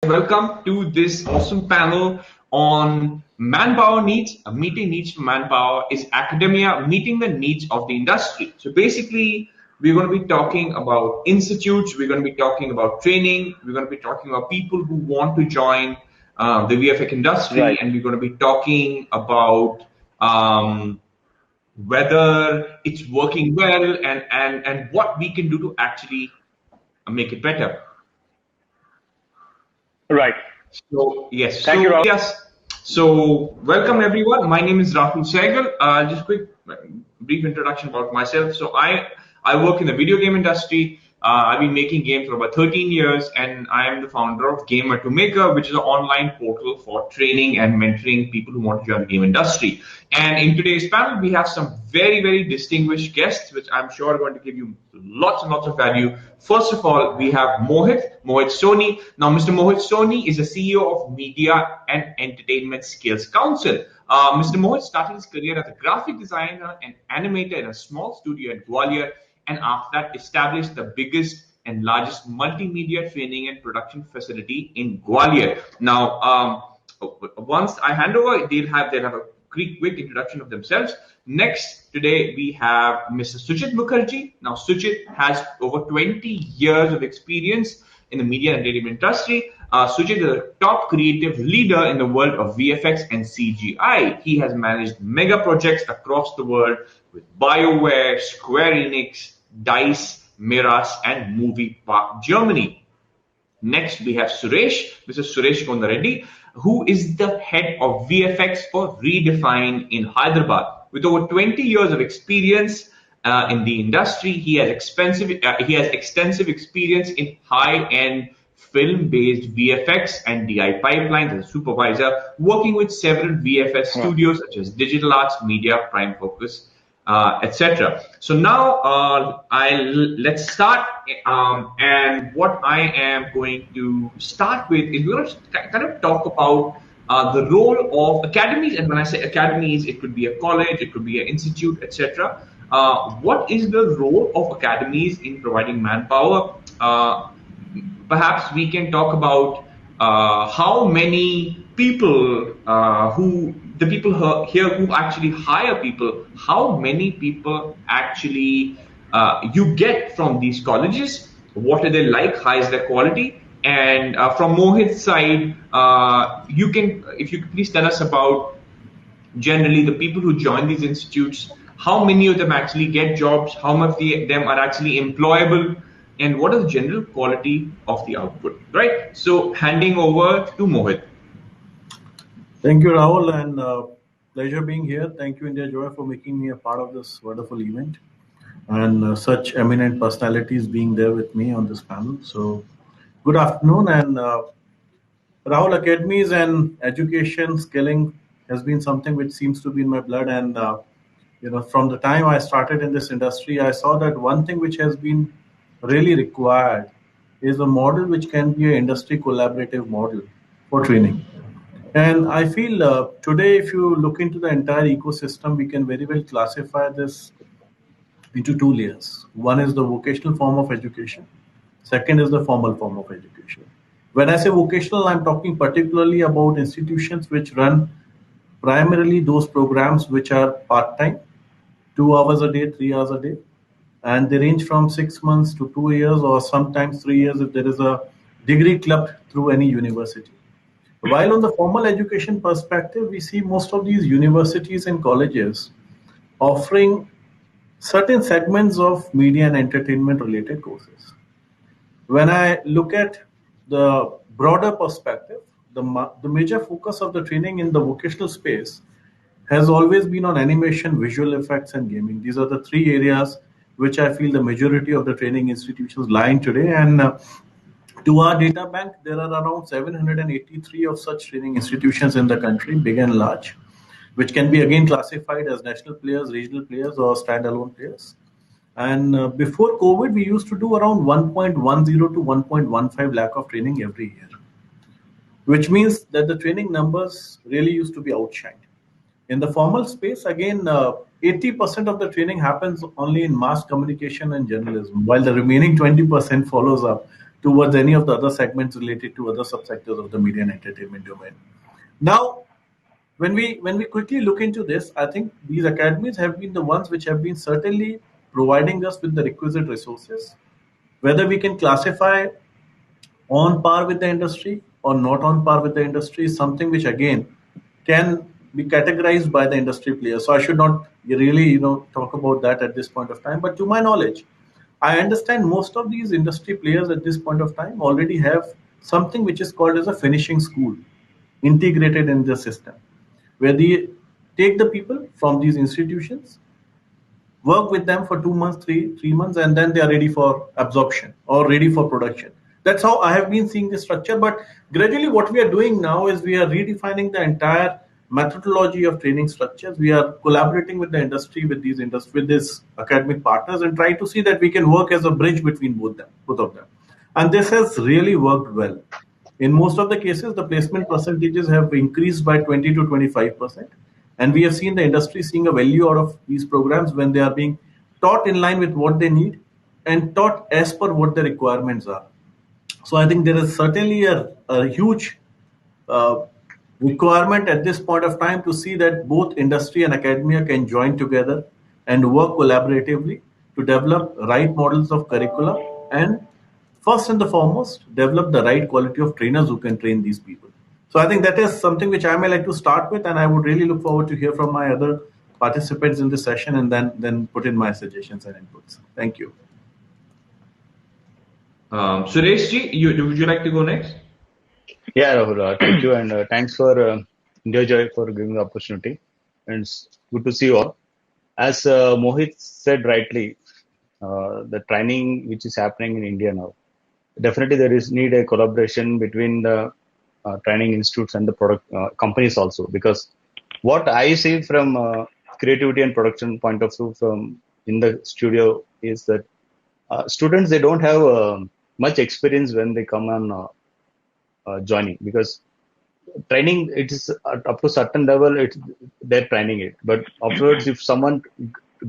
welcome to this awesome panel on manpower needs. Meeting needs for manpower is academia meeting the needs of the industry. So basically, we're going to be talking about institutes, we're going to be talking about training, we're going to be talking about people who want to join the VFX industry, Right. and we're going to be talking about whether it's working well and what we can do to actually make it better. Right. So yes, Thank you, Rahul. So welcome everyone. My name is Rahul Sehgal. Just quick brief introduction about myself. So I work in the video game industry. I've been making games for about 13 years, and I am the founder of Gamer to Maker, which is an online portal for training and mentoring people who want to join the game industry. And in today's panel, we have some very, very distinguished guests, which I'm sure are going to give you lots and lots of value. First of all, we have Mohit Soni. Now, Mr. Mohit Soni is the CEO of Media and Entertainment Skills Council. Mr. Mohit started his career as a graphic designer and animator in a small studio in Gwalior, and after that established the biggest and largest multimedia training and production facility in Gwalior. Now, once I hand over, they'll have a quick introduction of themselves. Next, today we have Mr. Sujit Mukherjee. Now, Sujit has over 20 years of experience in the media and entertainment industry. Sujit is a top creative leader in the world of VFX and CGI. He has managed mega projects across the world with BioWare, Square Enix, DICE, Miras, and Movie Park Germany. Next, we have Mr. Suresh Kondarandi, who is the head of VFX for Redefine in Hyderabad. With over 20 years of experience in the industry, he has extensive experience in high-end film-based VFX and DI pipelines as a supervisor, working with several VFX studios such as Digital Arts, Media, Prime Focus, etc. So now let's start. And what I am going to start with is we're going to kind of talk about the role of academies. And when I say academies, it could be a college, it could be an institute, etc. What is the role of academies in providing manpower? Perhaps we can talk about how many people here who actually hire people, how many people actually you get from these colleges, what are they like, how is their quality, and from Mohit's side, if you could please tell us about generally the people who join these institutes, how many of them actually get jobs, how much of them are actually employable, and what is the general quality of the output, right? So handing over to Mohit. Thank you, Rahul, and pleasure being here. Thank you, India Joy, for making me a part of this wonderful event, and such eminent personalities being there with me on this panel. So, good afternoon, and Rahul, academies and education skilling has been something which seems to be in my blood, and from the time I started in this industry, I saw that one thing which has been really required is a model which can be an industry collaborative model for training. And I feel today, if you look into the entire ecosystem, we can very well classify this into two layers. One is the vocational form of education. Second is the formal form of education. When I say vocational, I'm talking particularly about institutions which run primarily those programs which are part-time, 2 hours a day, 3 hours a day, and they range from 6 months to 2 years, or sometimes 3 years if there is a degree clubbed through any university. While on the formal education perspective, we see most of these universities and colleges offering certain segments of media and entertainment related courses. When I look at the broader perspective, the major focus of the training in the vocational space has always been on animation, visual effects, and gaming. These are the three areas which I feel the majority of the training institutions lie in today. And to our data bank, there are around 783 of such training institutions in the country, big and large, which can be again classified as national players, regional players, or standalone players. And before COVID, we used to do around 1.10 to 1.15 lakh of training every year, which means that the training numbers really used to be outshined. In the formal space, again, 80% of the training happens only in mass communication and journalism, while the remaining 20% follows up towards any of the other segments related to other subsectors of the media and entertainment domain. Now, when we quickly look into this, I think these academies have been the ones which have been certainly providing us with the requisite resources. Whether we can classify on par with the industry or not on par with the industry is something which again can be categorized by the industry players. So I should not really talk about that at this point of time. But to my knowledge, I understand most of these industry players at this point of time already have something which is called as a finishing school integrated in the system, where they take the people from these institutions, work with them for 2 months, three months, and then they are ready for absorption or ready for production. That's how I have been seeing the structure. But gradually, what we are doing now is we are redefining the entire methodology of training structures. We are collaborating with the industry, with these academic partners, and try to see that we can work as a bridge between both of them. And this has really worked well. In most of the cases, the placement percentages have increased by 20 to 25%. And we have seen the industry seeing a value out of these programs when they are being taught in line with what they need and taught as per what the requirements are. So I think there is certainly a huge uh, requirement at this point of time to see that both industry and academia can join together and work collaboratively to develop right models of curriculum and first and the foremost develop the right quality of trainers who can train these people. So I think that is something which I may like to start with, and I would really look forward to hear from my other participants in this session and then put in my suggestions and inputs. Thank you. Suresh ji, would you like to go next? Yeah, Rahul, thank you, and thanks for India Joy for giving the opportunity. And it's good to see you all. As Mohit said rightly, the training which is happening in India now, definitely there is need a collaboration between the training institutes and the product companies also. Because what I see from creativity and production point of view from in the studio is that students, they don't have much experience when they come on joining, because training, it is up to certain level, they're training it, but afterwards if someone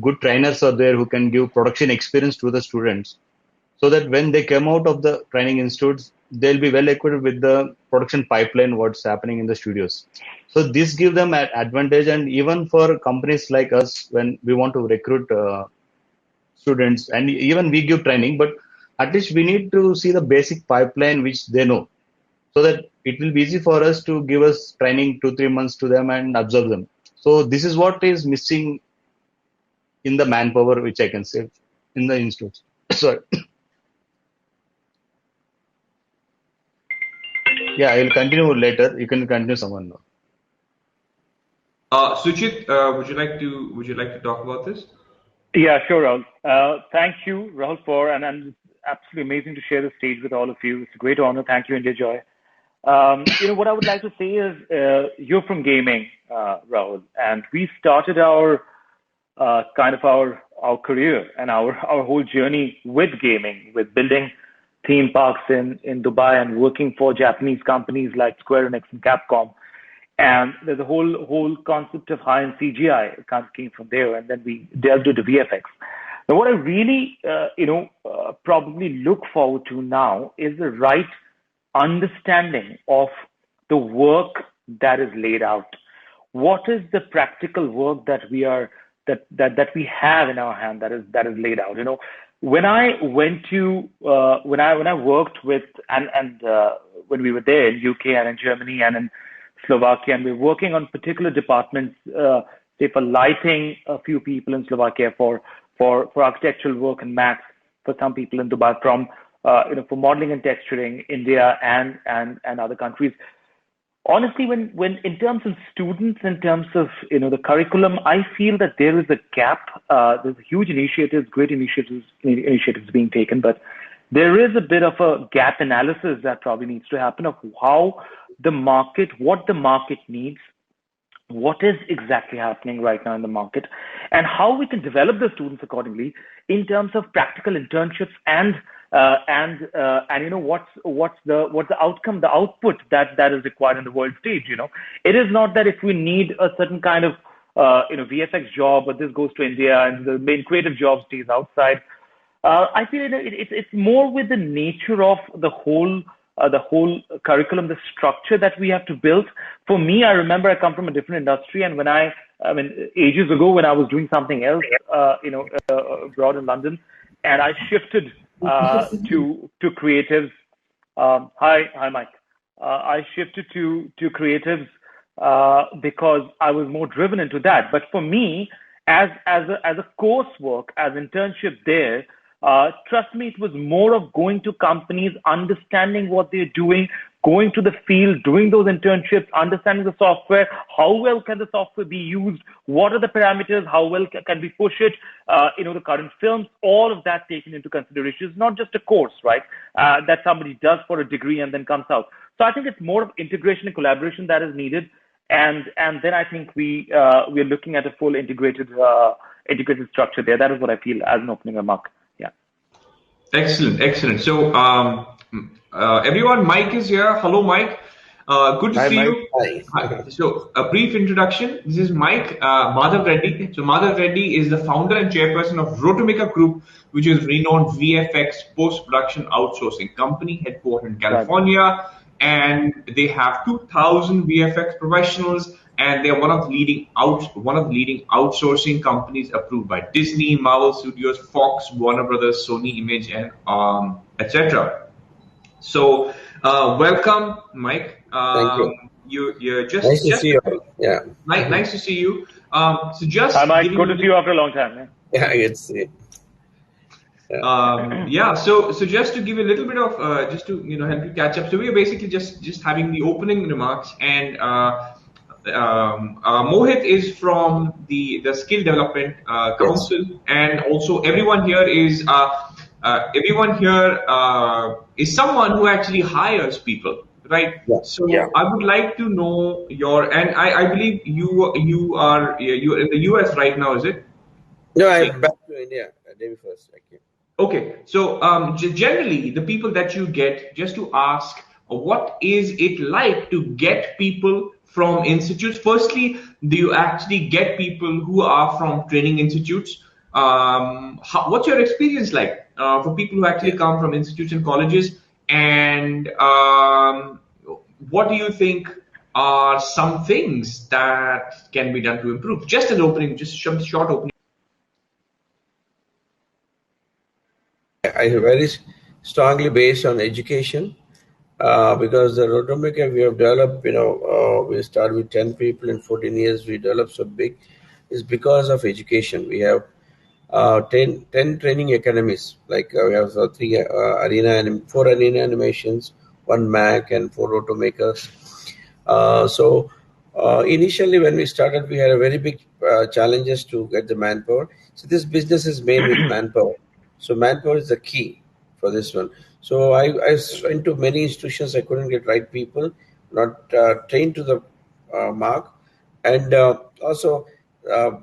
good trainers are there who can give production experience to the students, so that when they come out of the training institutes, they'll be well equipped with the production pipeline, what's happening in the studios. So this gives them an advantage. And even for companies like us, when we want to recruit students, and even we give training, but at least we need to see the basic pipeline which they know, so that it will be easy for us to give us training 2-3 months to them and observe them. So this is what is missing in the manpower, which I can say in the institutes. Sorry. Yeah, I will continue later. You can continue, someone now. Sujit, would you like to talk about this? Yeah, sure, Rahul. Thank you, Rahul, and it's absolutely amazing to share the stage with all of you. It's a great honor. Thank you, India Joy. What I would like to say is, you're from gaming, Rahul, and we started our our career and our whole journey with gaming, with building theme parks in Dubai and working for Japanese companies like Square Enix and Capcom. And there's a whole concept of high-end CGI. It kind of came from there, and then we delved into VFX. Now, what I really, probably look forward to now is the right understanding of the work that is laid out. What is the practical work that we have in our hand that is laid out? When I went to when I worked with and when we were there in UK and in Germany and in Slovakia, and we're working on particular departments, say for lighting, a few people in Slovakia, for architectural work and maths for some people in Dubai, from for modeling and texturing, India and other countries. Honestly, when in terms of students, in terms of the curriculum, I feel that there is a gap. There's huge initiatives, great initiatives being taken, but there is a bit of a gap analysis that probably needs to happen of what the market needs, what is exactly happening right now in the market, and how we can develop the students accordingly in terms of practical internships and what's the outcome, the output that is required in the world stage. It is not that if we need a certain kind of VFX job, but this goes to India and the main creative job stays outside. I feel it's more with the nature of the whole curriculum, the structure that we have to build. For me, I remember I come from a different industry, and when I mean, ages ago when I was doing something else, abroad in London, and I shifted to creatives. Hi, Mike. I shifted to creatives because I was more driven into that. But for me, as a coursework, as internship there, trust me, it was more of going to companies, understanding what they're doing, going to the field, doing those internships, understanding the software, how well can the software be used, what are the parameters, how well can we push it, the current films, all of that taken into consideration. It's not just a course, right, that somebody does for a degree and then comes out. So I think it's more of integration and collaboration that is needed. And then I think we're looking at a full integrated structure there. That is what I feel as an opening remark. Yeah. Excellent. So everyone, Mike is here. Hello, Mike. Good to Hi, see Mike. you. Hi. So a brief introduction. This is Mike Madhav Reddy. So Madhav Reddy is the founder and chairperson of Rotomaker Group, which is renowned VFX post-production outsourcing company headquartered in California. Right. And they have 2,000 VFX professionals, and they're one of the leading outsourcing companies approved by Disney, Marvel Studios, Fox, Warner Brothers, Sony Image, and etc. So, welcome, Mike. Thank you. You're just nice to see you. Yeah. Nice to see you. So just hi, Mike. Good to see you after a long time. Yeah, it's. So just to give you a little bit of just to help you catch up. So we're basically just having the opening remarks, and Mohit is from the Skill Development Council, yes. And also everyone here is someone who actually hires people, right? Yeah. So yeah. I would like to know and I believe you're in the US right now, is it? No, I'm back to India day before. Okay, so generally the people that you get, just to ask, what is it like to get people from institutes? Firstly, do you actually get people who are from training institutes? What's your experience like for people who actually come from institutes and colleges? And what do you think are some things that can be done to improve? Just an opening, just a short opening. I very strongly based on education because the Rotomaker we have developed, we started with 10 people in 14 years, we developed so big, is because of education. We have 10 training academies, like we have 4 arena animations, 1 Mac and 4 Rotomakers. Initially when we started, we had a very big challenges to get the manpower. So this business is made with manpower. So manpower is the key for this one. So I went to many institutions. I couldn't get right people, not trained to the mark. And also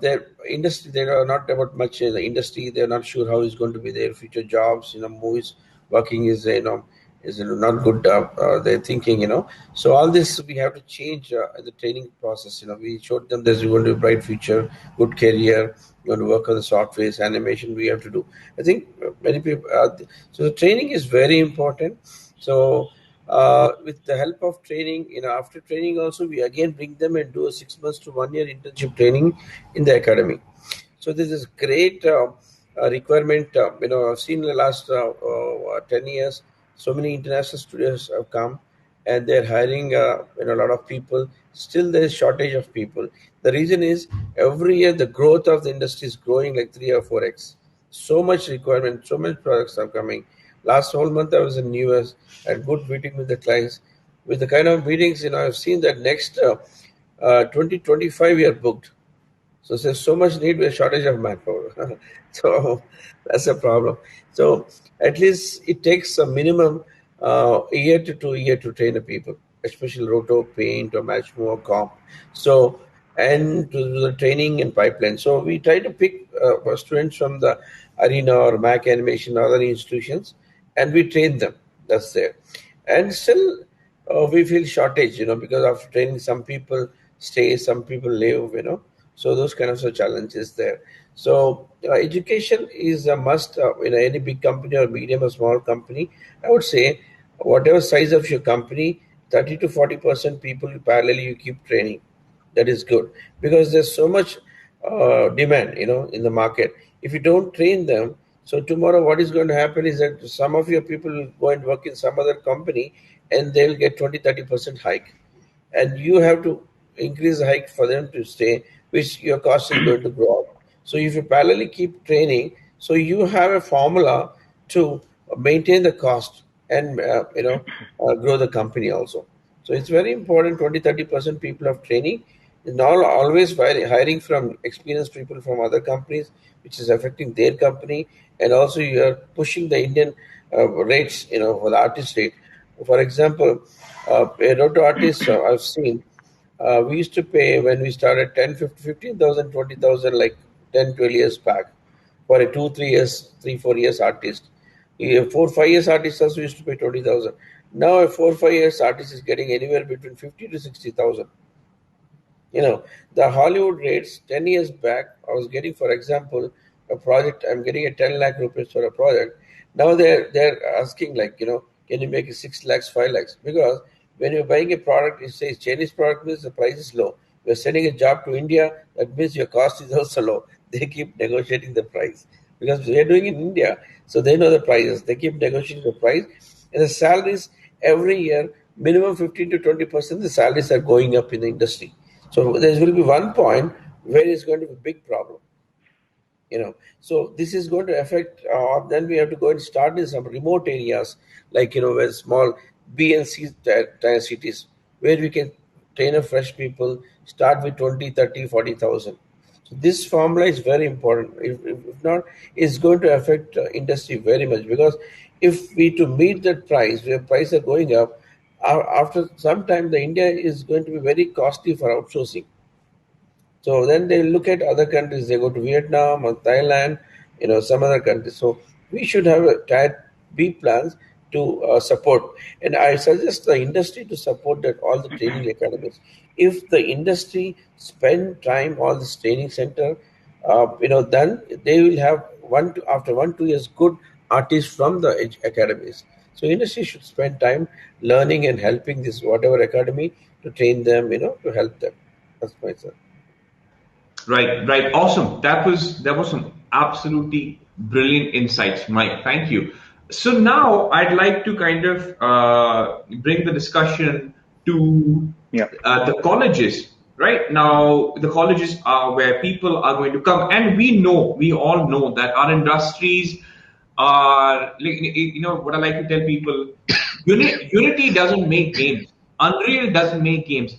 their industry, they are not about much in the industry. They're not sure how it's going to be their future jobs. Movies working is not good. They're thinking, So all this we have to change the training process. We showed them there's going to be a bright future, good career. You want to work on the software, animation. We have to do. I think many people. So the training is very important. So with the help of training, after training also we again bring them and do a 6 months to 1 year internship training in the academy. So this is great requirement. I've seen in the last 10 years. So many international studios have come and they're hiring a lot of people. Still there is shortage of people. The reason is every year the growth of the industry is growing like 3 or 4x. So much requirement, so many products are coming. Last whole month I was in US, had good meeting with the clients. With the kind of meetings, I've seen that next 2025 we are booked. So there's so much need, with shortage of manpower. So that's a problem. So at least it takes a minimum a year to 2 years to train the people, especially Roto, Paint, or Matchmo, or Comp. So, and to do the training and pipeline. So we try to pick students from the Arena or Mac Animation, other institutions, and we train them. That's there. And still we feel shortage, because after training, some people stay, some people leave, So those kind of challenges there. So education is a must in any big company or medium or small company. I would say whatever size of your company, 30 to 40% people parallelly you keep training. That is good because there's so much demand, in the market. If you don't train them, so tomorrow what is going to happen is that some of your people will go and work in some other company and they'll get 20-30% hike, and you have to increase the hike for them to stay, which your cost is going to grow up. So if you parallelly keep training, so you have a formula to maintain the cost and grow the company also. So it's very important. 20-30% people of training is not always hiring from experienced people from other companies, which is affecting their company, and also you are pushing the Indian rates, for the artist rate. For example, a roto artist I've seen, we used to pay when we started 10, 50, 15,000, 20,000, like 10, 12 years back for a 2, 3 years, 3, 4 years artist. A 4, 5 years artist also used to pay 20,000. Now a 4, 5 years artist is getting anywhere between 50 to 60,000. The Hollywood rates 10 years back, I was getting, for example, a project, I'm getting a 10 lakh rupees for a project. Now they're asking, like, can you make it 6 lakhs, 5 lakhs? Because when you're buying a product, it says Chinese product means the price is low. You're sending a job to India, that means your cost is also low. They keep negotiating the price because they're doing it in India, so they know the prices. They keep negotiating the price, and the salaries every year, minimum 15 to 20%, the salaries are going up in the industry. So there will be one point where it's going to be a big problem. So this is going to affect, then we have to go and start in some remote areas, like, where small B and C tier cities, where we can train up fresh people, start with 20, 30, 40,000. So this formula is very important. If not, it's going to affect industry very much, because if we to meet that price, where prices are going up, after some time, the India is going to be very costly for outsourcing. So then they look at other countries. They go to Vietnam or Thailand, some other countries. So we should have a tier B plans to support. And I suggest the industry to support that, all the training academies. If the industry spend time on this training center, then they will have after 1-2 years good artists from the academies. So industry should spend time learning and helping this whatever academy to train them, to help them. That's my sir. Right, right. Awesome. That was some absolutely brilliant insights, Mike. Thank you. So now I'd like to kind of bring the discussion to Yeah. the colleges. Right now, the colleges are where people are going to come, and we all know that our industries are, what I like to tell people: Unity doesn't make games, Unreal doesn't make games,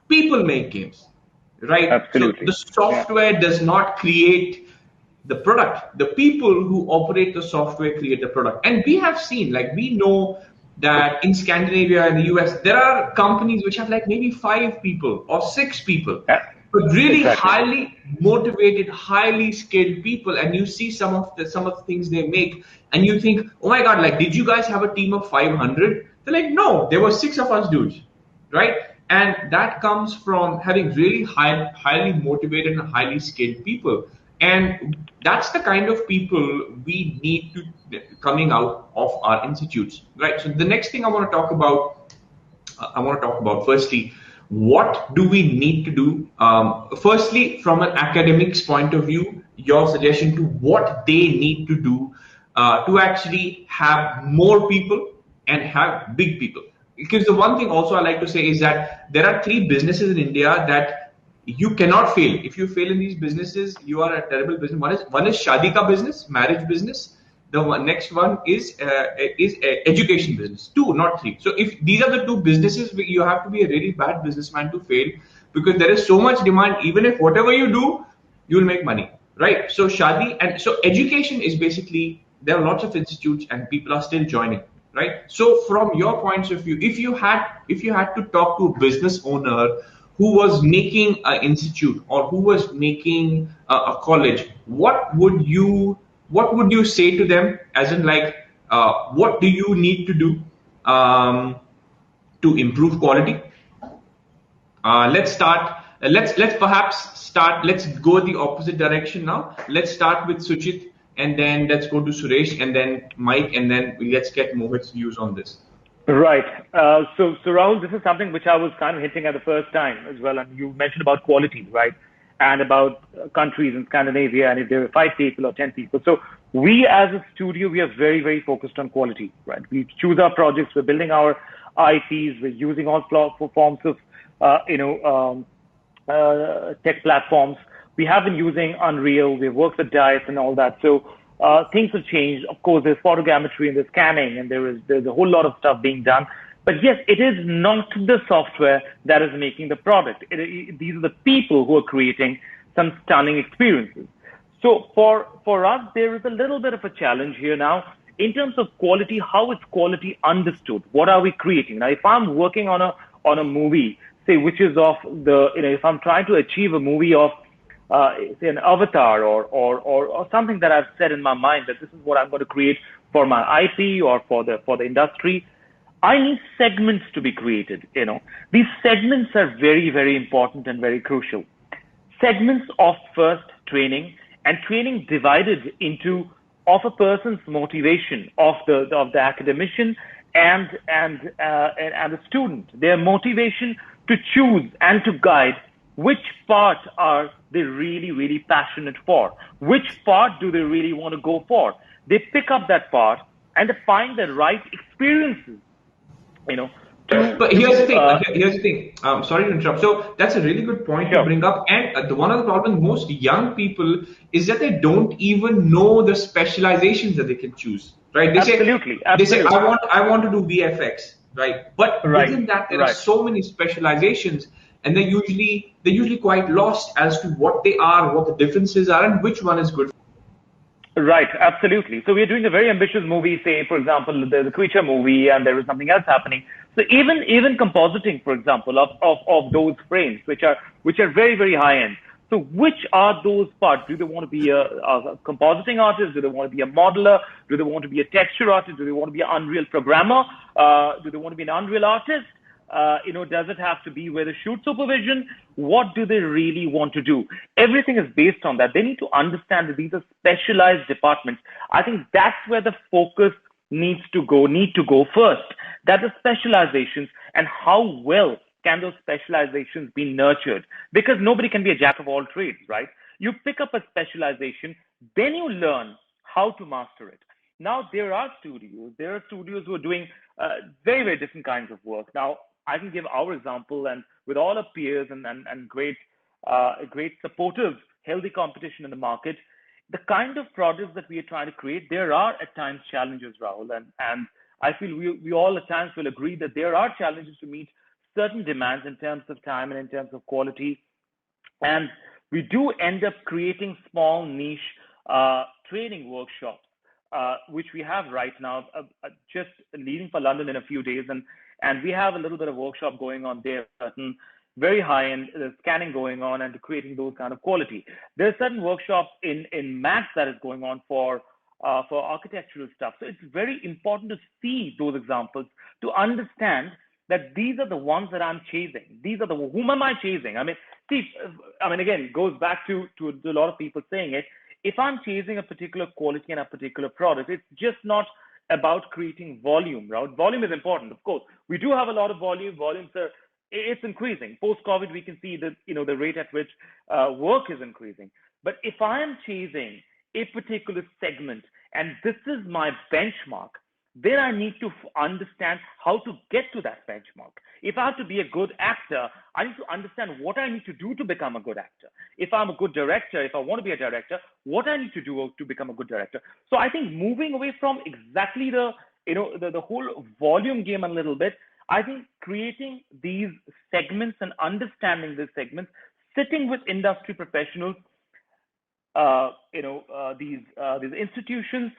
people make games, right? So the Absolutely. Yeah. software does not create the product. The people who operate the software create the product. And we have seen, like, we know that in Scandinavia and the US, there are companies which have like maybe 5 people or 6 people, Yeah. but really Exactly. highly motivated, highly skilled people. And you see some of the things they make, and you think, oh my God, like, did you guys have a team of 500? They're like, no, there were 6 of us dudes, right? And that comes from having really highly motivated and highly skilled people. And that's the kind of people we need to coming out of our institutes, right? So the next thing I want to talk about firstly, what do we need to do? Firstly, from an academics point of view, your suggestion to what they need to do to actually have more people and have big people. Because the one thing also I like to say is that there are 3 businesses in India that you cannot fail. If you fail in these businesses, you are a terrible business. One is shadi ka business, marriage business. Next one is education business. 2, not 3. So if these are the 2 businesses, you have to be a really bad businessman to fail, because there is so much demand. Even if whatever you do, you will make money, right? So shadi and so education is basically, there are lots of institutes and people are still joining, right? So from your points of view, if you had to talk to a business owner who was making an institute or who was making a college, what would you say to them, as in, like, what do you need to do to improve quality? Let's start Let's perhaps start. Let's go the opposite direction now. Let's start with Sujit, and then let's go to Suresh, and then Mike, and then let's get Mohit's views on this. Right. So Rahul, this is something which I was kind of hinting at the first time as well. And you mentioned about quality, right? And about countries in Scandinavia, and if there are 5 people or 10 people. So we as a studio, we are very, very focused on quality, right? We choose our projects, we're building our IPs, we're using all forms of, tech platforms. We have been using Unreal, we've worked with Dice and all that. So things have changed. Of course, there's photogrammetry and there's scanning, and there's a whole lot of stuff being done. But yes, it is not the software that is making the product. These are the people who are creating some stunning experiences. So for us, there is a little bit of a challenge here now in terms of quality. How is quality understood? What are we creating? Now, if I'm working on a movie, say, which is of if I'm trying to achieve a movie of say an avatar or something that I've said in my mind that this is what I'm going to create for my IP or for the industry, I need segments to be created. These segments are very, very important and very crucial. Segments of first training, and training divided into of a person's motivation of the academician and the student, their motivation to choose and to guide which part are they really, really passionate for, which part do they really want to go for. They pick up that part and they find the right experiences. But here's the thing. Sorry to interrupt. So that's a really good point to bring up. And one of the problems most young people is that they don't even know the specializations that they can choose. Right? They say I want to do VFX. Right? But within that there are so many specializations, and they're usually quite lost as to what they are, what the differences are, and which one is good. Right, absolutely. So we are doing a very ambitious movie, say, for example, there's a creature movie and there is something else happening. So even compositing, for example, of those frames, which are very, very high end. So which are those parts? Do they want to be a compositing artist? Do they want to be a modeler? Do they want to be a texture artist? Do they want to be an Unreal programmer? Do they want to be an Unreal artist? Does it have to be with a shoot supervision? What do they really want to do? Everything is based on that. They need to understand that these are specialized departments. I think that's where the focus need to go first. That the specializations, and how well can those specializations be nurtured? Because nobody can be a jack of all trades, right? You pick up a specialization, then you learn how to master it. Now, there are studios who are doing very, very different kinds of work. Now, I can give our example, and with all our peers and great supportive, healthy competition in the market, the kind of products that we are trying to create, there are at times challenges, Rahul, and I feel we all at times will agree that there are challenges to meet certain demands in terms of time and in terms of quality, and we do end up creating small niche training workshops, which we have right now, just leaving for London in a few days, and we have a little bit of workshop going on there, certain very high-end scanning going on and creating those kind of quality. There's certain workshops in maths that is going on for architectural stuff. So it's very important to see those examples, to understand that these are the ones that I'm chasing. Whom am I chasing? Again, it goes back to a lot of people saying it. If I'm chasing a particular quality and a particular product, it's just not about creating volume, right? Volume is important, of course. We do have a lot of volume. It's increasing. Post-COVID, we can see that, the rate at which work is increasing. But if I am chasing a particular segment and this is my benchmark, then I need to understand how to get to that benchmark. If I have to be a good actor, I need to understand what I need to do to become a good actor. If I'm a good director, if I want to be a director, what I need to do to become a good director. So I think moving away from exactly the whole volume game a little bit, I think creating these segments and understanding these segments, sitting with industry professionals, these institutions,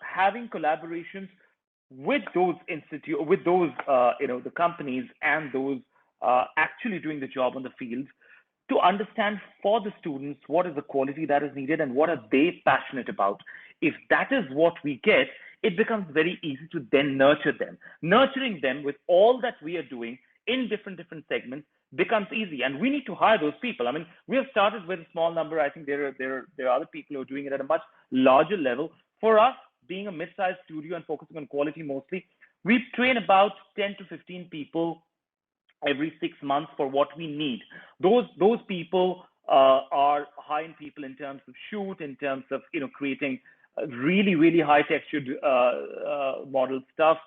having collaborations with those the companies and those actually doing the job on the field, to understand for the students what is the quality that is needed and what are they passionate about. If that is what we get, it becomes very easy to then nurture them. Nurturing them with all that we are doing in different segments becomes easy. And we need to hire those people. I mean, we have started with a small number. I think there are other people who are doing it at a much larger level. For us, being a mid-sized studio and focusing on quality mostly, we train about 10 to 15 people every 6 months for what we need. Those people are hiring people in terms of shoot, in terms of creating really high textured model stuff,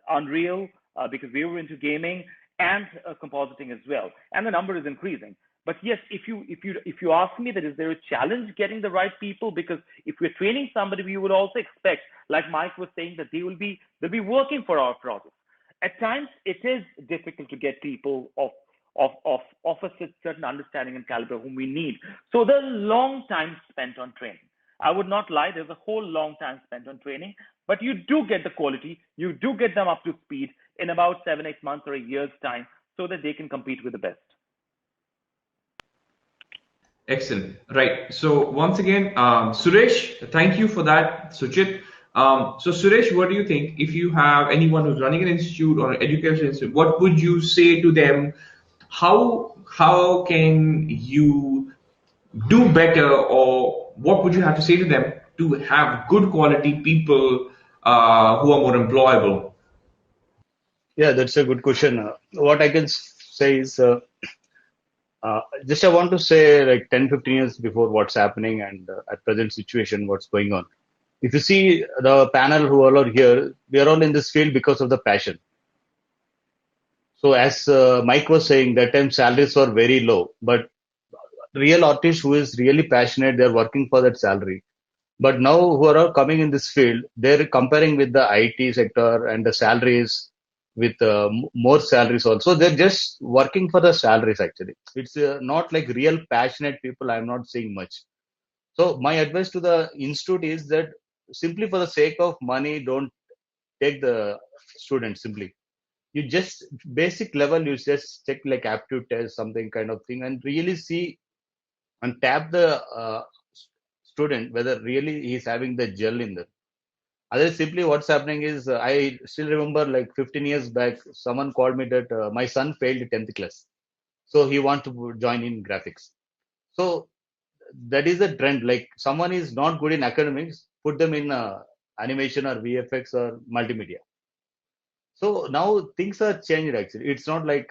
Unreal, because we were into gaming, and compositing as well. And the number is increasing. But yes, if you ask me that is there a challenge getting the right people, because if we're training somebody, we would also expect, like Mike was saying, that they'll be working for our projects. At times, it is difficult to get people of a certain understanding and caliber whom we need. So there's a long time spent on training. I would not lie, there's a whole long time spent on training, but you do get the quality, you do get them up to speed in about 7-8 months or a year's time, so that they can compete with the best. Excellent. Right. So once again, Suresh, thank you for that, Sujit. So Suresh, what do you think? If you have anyone who's running an institute or an education institute, what would you say to them? How can you do better, or what would you have to say to them to have good quality people who are more employable? Yeah, that's a good question. What I can say is, just I want to say, like 10, 15 years before what's happening and at present situation, what's going on. If you see the panel who all are here, we are all in this field because of the passion. So as Mike was saying, that time salaries were very low, but real artist who is really passionate, they're working for that salary. But now who are all coming in this field, they're comparing with the IT sector and the salaries with more salaries also. They're just working for the salaries actually. It's not like real passionate people. I'm not seeing much. So my advice to the institute is that simply for the sake of money, don't take the students simply. You just basic level, you just check like aptitude test, something kind of thing, and really see and tap the student whether really he's having the gel in there. Other simply what's happening is I still remember like 15 years back, someone called me that my son failed 10th class, so he want to join in graphics. So that is the trend. Like someone is not good in academics, put them in animation or VFX or multimedia. So now things are changed actually. It's not like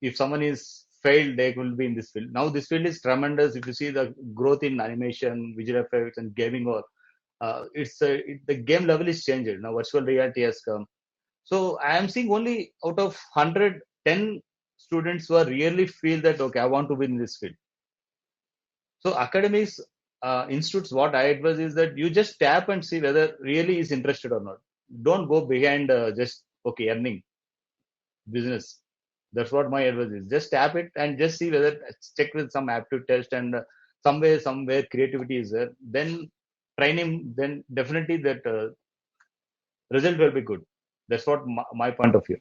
if someone is failed, they will be in this field. Now this field is tremendous. If you see the growth in animation, visual effects, and gaming, or the game level is changed. Now virtual reality has come. So I am seeing only out of 100, 10 students who are really feel that okay, I want to be in this field. So academies, institutes, what I advise is that you just tap and see whether really is interested or not. Don't go behind just okay earning business. That's what my advice is. Just tap it and just see whether check with some aptitude test and somewhere creativity is there. Then train him. Then definitely that result will be good. That's what my point of view.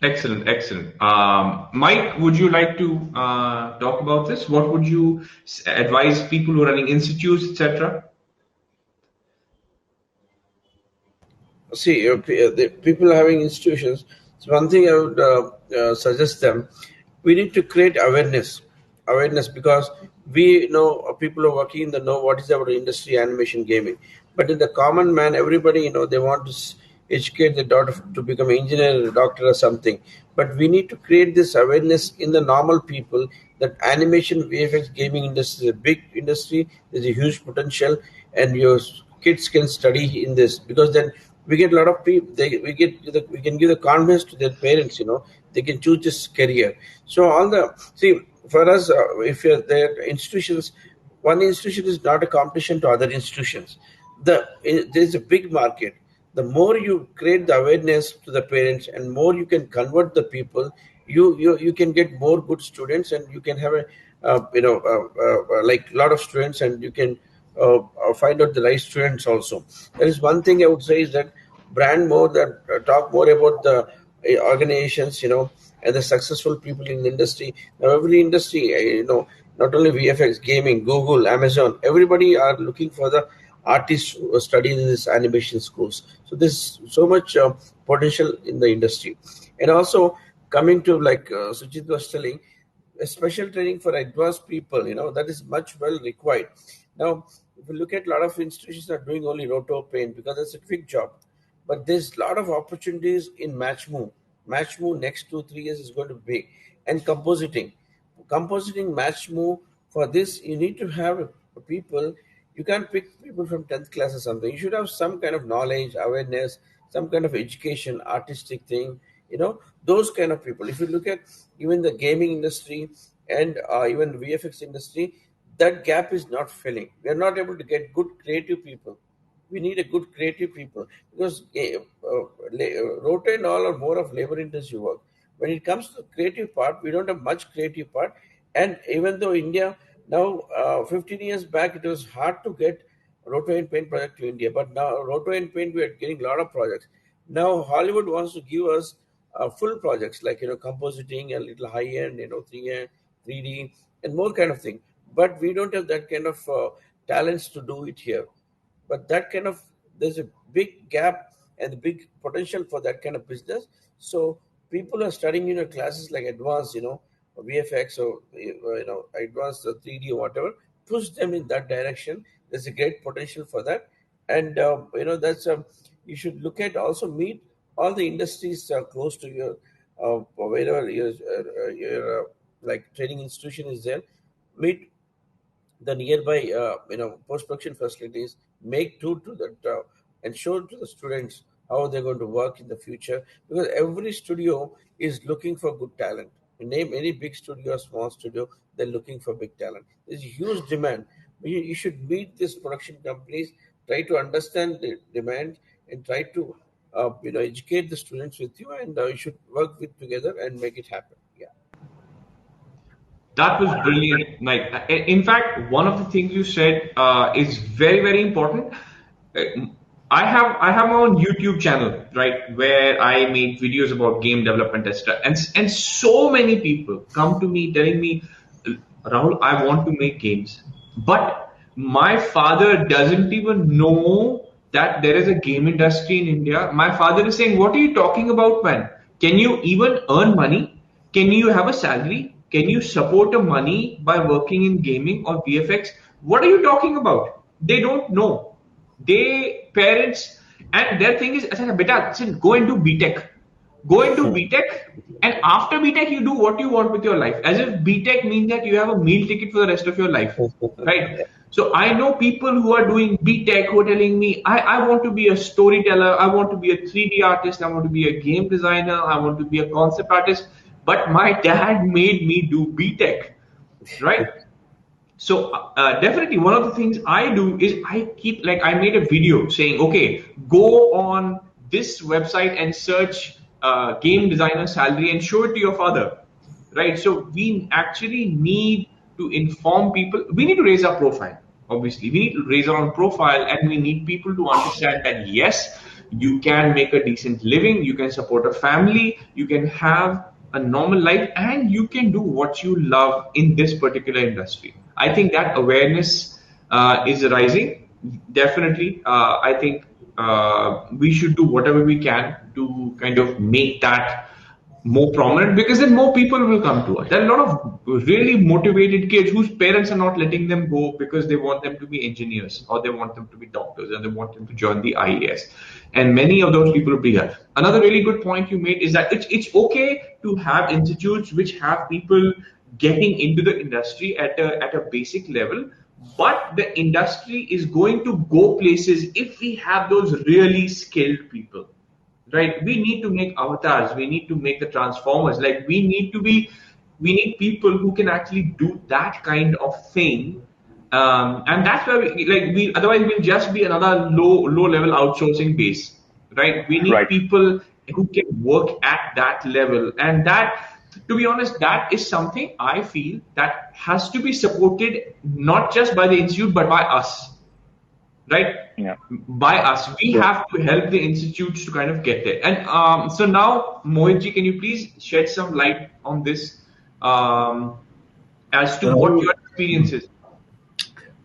Excellent, excellent. Mike, would you like to talk about this? What would you advise people who are running institutes, etc.? See, the people having institutions, so one thing I would suggest them, we need to create awareness, because we know people who are working in the know what is our industry, animation, gaming, but in the common man, everybody they want to educate their daughter to become an engineer, a doctor, or something. But we need to create this awareness in the normal people that animation, VFX, gaming industry is a big industry. There's a huge potential, and your kids can study in this, because then we get a lot of people. We can give the confidence to their parents. They can choose this career. So for us, if you're there, institutions, one institution is not a competition to other institutions. There's a big market. The more you create the awareness to the parents, and more you can convert the people, you can get more good students, and you can have like a lot of students, and you can find out the right students also. There is one thing I would say is that brand more, that talk more about the organizations, and the successful people in the industry. Now every industry, not only VFX, gaming, Google, Amazon, everybody are looking for the artists who are studying in these animation schools. So there's so much potential in the industry. And also coming to like Sujit was telling, a special training for advanced people, that is much well required. Now, if you look at a lot of institutions are doing only roto paint because it's a quick job, but there's a lot of opportunities in match move. Match move next 2 3 years is going to be big, and compositing match move. For this you need to have people. You can't pick people from 10th class or something. You should have some kind of knowledge, awareness, some kind of education, artistic thing, those kind of people. If you look at even the gaming industry and even VFX industry, that gap is not filling. We are not able to get good creative people. We need a good creative people because Rota and all are more of labor intensive work. When it comes to the creative part, we don't have much creative part. And even though India now, 15 years back, it was hard to get Roto and Paint project to India, but now Roto and Paint we are getting a lot of projects. Now Hollywood wants to give us full projects like compositing, a little high end, 3D and more kind of thing. But we don't have that kind of talents to do it here. But that kind of, there's a big gap and a big potential for that kind of business. So people are studying classes like advanced VFX or advanced 3D or whatever. Push them in that direction. There's a great potential for that. And that's you should look at, also meet all the industries close to your wherever your like training institution is there. Meet the nearby post production facilities, make tour to that and show to the students how they're going to work in the future, because every studio is looking for good talent. You name any big studio or small studio, they're looking for big talent. There's a huge demand. You should meet these production companies, try to understand the demand, and try to educate the students with you, and you should work with together and make it happen. Yeah. That was brilliant. Like, in fact, one of the things you said is very, very important. I have my own YouTube channel, right, where I make videos about game development, etc. And so many people come to me telling me, Rahul, I want to make games, but my father doesn't even know that there is a game industry in India. My father is saying, what are you talking about, man? Can you even earn money? Can you have a salary? Can you support a money by working in gaming or VFX? What are you talking about? They don't know. They parents, and their thing is, beta, go and do BTech. Go into BTech, and after BTech you do what you want with your life. As if BTech means that you have a meal ticket for the rest of your life, right? So I know people who are doing BTech who are telling me, I want to be a storyteller, I want to be a 3D artist, I want to be a game designer, I want to be a concept artist, but my dad made me do BTech, right? So definitely one of the things I do is I made a video saying, okay, go on this website and search game designer salary and show it to your father, right? So we actually need to inform people. We need to raise our profile. Obviously, we need to raise our own profile, and we need people to understand that yes, you can make a decent living, you can support a family, you can have a normal life, and you can do what you love in this particular industry. I think that awareness is rising. Definitely, I think we should do whatever we can to kind of make that more prominent, because then more people will come to us. There are a lot of really motivated kids whose parents are not letting them go because they want them to be engineers, or they want them to be doctors, and they want them to join the IAS. And many of those people will be here. Another really good point you made is that it's okay to have institutes which have people getting into the industry at a basic level, but the industry is going to go places if we have those really skilled people. Right, we need to make avatars, we need to make the transformers, like we need people who can actually do that kind of thing, and that's where we otherwise we'll just be another low level outsourcing base, right? We need people who can work at that level, and that, to be honest, that is something I feel that has to be supported not just by the institute but by us. Right? Yeah. By us. We have to help the institutes to kind of get there. And so now, Mohitji, can you please shed some light on this as to what your experience is?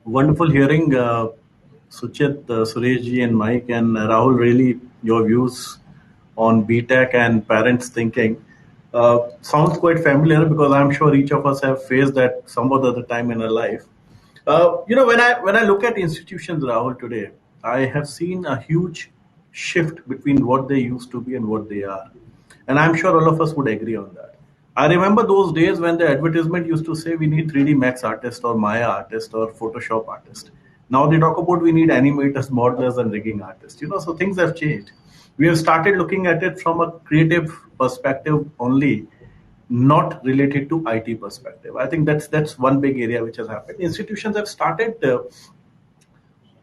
Wonderful hearing Suchit, Sureshji, and Mike, and Rahul. Really, your views on BTech and parents thinking. sounds quite familiar because I'm sure each of us have faced that some other time in our life. When I look at institutions, Rahul, today, I have seen a huge shift between what they used to be and what they are, and I'm sure all of us would agree on that. I remember those days when the advertisement used to say we need 3D Max artist or Maya artist or Photoshop artist. Now they talk about we need animators, modelers, and rigging artists. So things have changed. We have started looking at it from a creative perspective only, not related to IT perspective. I think that's one big area which has happened. Institutions have started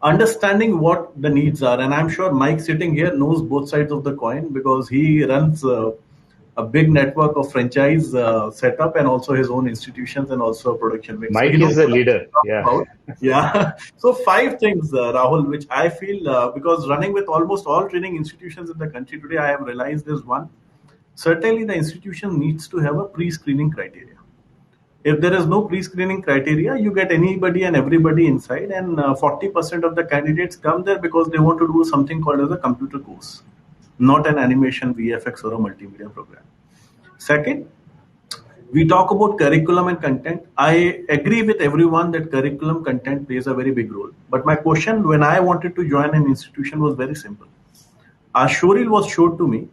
understanding what the needs are, and I'm sure Mike sitting here knows both sides of the coin because he runs a big network of franchise setup and also his own institutions and also a production wing. So he Mike knows is the what I'm leader. talking Yeah. about. Yeah. So five things, Rahul, which I feel because running with almost all training institutions in the country today, I have realized is one. Certainly, the institution needs to have a pre-screening criteria. If there is no pre-screening criteria, you get anybody and everybody inside, and 40% of the candidates come there because they want to do something called as a computer course, not an animation, VFX, or a multimedia program. Second, we talk about curriculum and content. I agree with everyone that curriculum content plays a very big role. But my question when I wanted to join an institution was very simple. A showreel was showed to me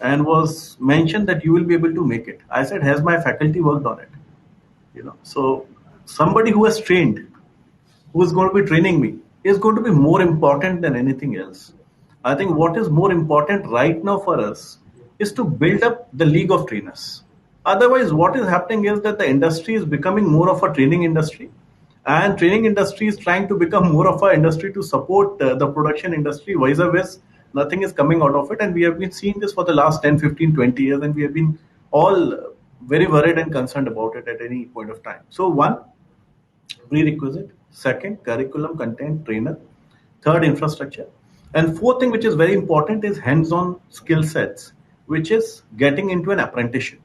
and was mentioned that you will be able to make it. I said, has my faculty worked on it? So somebody who has trained, who is going to be training me, is going to be more important than anything else. I think what is more important right now for us is to build up the league of trainers. Otherwise, what is happening is that the industry is becoming more of a training industry, and training industry is trying to become more of an industry to support the production industry. Vice versa, nothing is coming out of it, and we have been seeing this for the last 10, 15, 20 years, and we have been all very worried and concerned about it at any point of time. So one, prerequisite. Second, curriculum, content, trainer. Third, infrastructure. And fourth thing, which is very important, is hands-on skill sets, which is getting into an apprenticeship.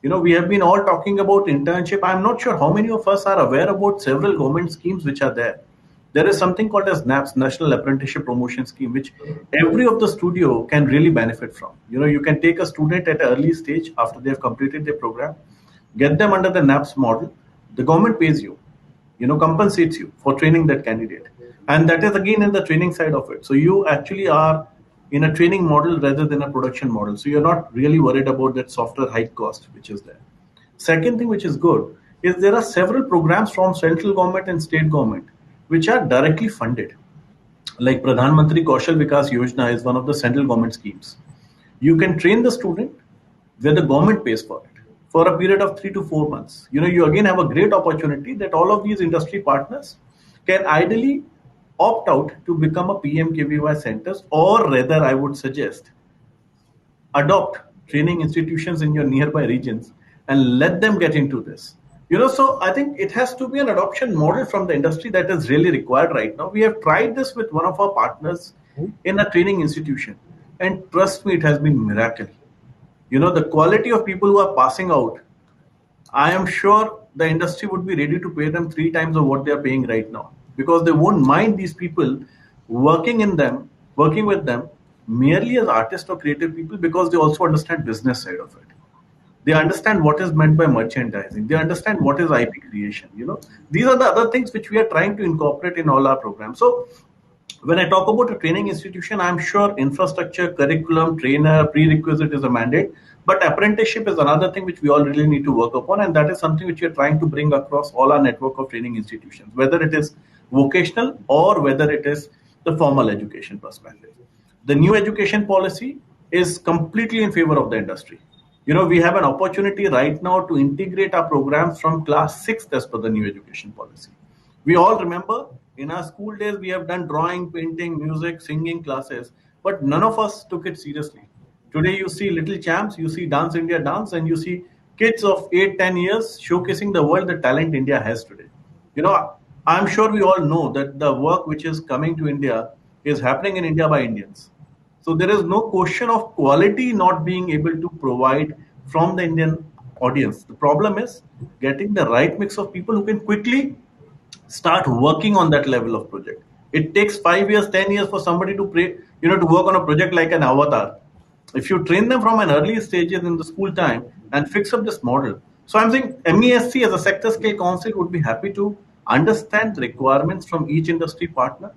We have been all talking about internship. I'm not sure how many of us are aware about several government schemes which are there. There is something called as NAPS, National Apprenticeship Promotion Scheme, which every of the studio can really benefit from. You can take a student at an early stage after they have completed their program, get them under the NAPS model. The government pays you, compensates you for training that candidate. And that is again in the training side of it. So you actually are in a training model rather than a production model. So you're not really worried about that software hike cost, which is there. Second thing, which is good, is there are several programs from central government and state government which are directly funded. Like Pradhan Mantri Kaushal Vikas Yojana is one of the central government schemes. You can train the student where the government pays for it for a period of 3 to 4 months. You again have a great opportunity that all of these industry partners can ideally opt out to become a PMKVY centers, or rather, I would suggest, adopt training institutions in your nearby regions and let them get into this. So I think it has to be an adoption model from the industry that is really required right now. We have tried this with one of our partners in a training institution, and trust me, it has been miracle. The quality of people who are passing out, I am sure the industry would be ready to pay them 3 times of what they are paying right now, because they won't mind these people working with them merely as artists or creative people, because they also understand business side of it. They understand what is meant by merchandising. They understand what is IP creation. These are the other things which we are trying to incorporate in all our programs. So when I talk about a training institution, I'm sure infrastructure, curriculum, trainer, prerequisite is a mandate. But apprenticeship is another thing which we all really need to work upon. And that is something which we are trying to bring across all our network of training institutions, whether it is vocational or whether it is the formal education perspective. The new education policy is completely in favor of the industry. We have an opportunity right now to integrate our programs from class 6 as per the new education policy. We all remember in our school days, we have done drawing, painting, music, singing classes, but none of us took it seriously. Today, you see Little Champs, you see Dance India Dance, and you see kids of 8, 10 years showcasing the world the talent India has today. I'm sure we all know that the work which is coming to India is happening in India by Indians. So there is no question of quality not being able to provide from the Indian audience. The problem is getting the right mix of people who can quickly start working on that level of project. It takes 5 years, 10 years for somebody to to work on a project like an avatar. If you train them from an early stages in the school time, and fix up this model. So I'm saying MESC as a sector scale council would be happy to understand the requirements from each industry partner,